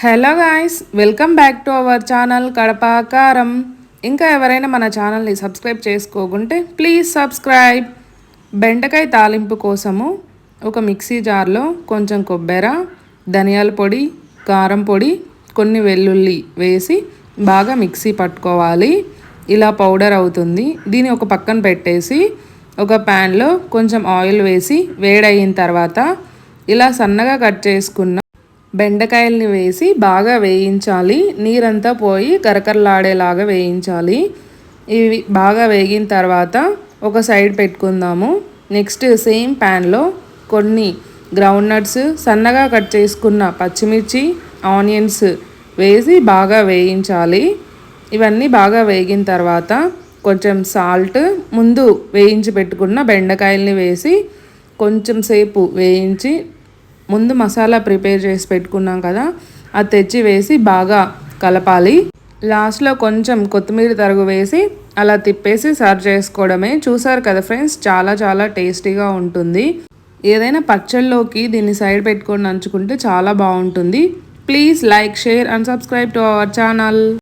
Hello guys, welcome back to our channel Kadapa కారం. ఇంకా ఎవరైనా మన ఛానల్ని సబ్స్క్రైబ్ చేసుకోకుంటే ప్లీజ్ సబ్స్క్రైబ్. బెండకాయ తాలింపు కోసము ఒక మిక్సీ జార్లో కొంచెం కొబ్బరి, ధనియాల పొడి, కారం పొడి, కొన్ని వెల్లుల్లి వేసి బాగా మిక్సీ పట్టుకోవాలి. ఇలా పౌడర్ అవుతుంది. దీన్ని ఒక పక్కన పెట్టేసి ఒక ప్యాన్లో కొంచెం ఆయిల్ వేసి వేడయిన తర్వాత ఇలా సన్నగా కట్ చేసుకున్న బెండకాయల్ని వేసి బాగా వేయించాలి. నీరంతా పోయి కరకరలాడేలాగా వేయించాలి. ఇవి బాగా వేగిన తర్వాత ఒక సైడ్ పెట్టుకుందాము. నెక్స్ట్ సేమ్ ప్యాన్లో కొన్ని గ్రౌండ్ నట్స్, సన్నగా కట్ చేసుకున్న పచ్చిమిర్చి, ఆనియన్స్ వేసి బాగా వేయించాలి. ఇవన్నీ బాగా వేగిన తర్వాత కొంచెం సాల్ట్, ముందు వేయించి పెట్టుకున్న బెండకాయల్ని వేసి కొంచెం సేపు వేయించి ముందు మసాలా ప్రిపేర్ చేసి పెట్టుకున్నాం కదా, అది తెచ్చి వేసి బాగా కలపాలి. లాస్ట్లో కొంచెం కొత్తిమీర తరుగు వేసి అలా తిప్పేసి సర్వ్ చేసుకోవడమే. చూసారు కదా ఫ్రెండ్స్, చాలా చాలా టేస్టీగా ఉంటుంది. ఏదైనా పచ్చళ్ళలోకి దీన్ని సైడ్ పెట్టుకొని నంచుకుంటే చాలా బాగుంటుంది. Please like, share and subscribe to our channel.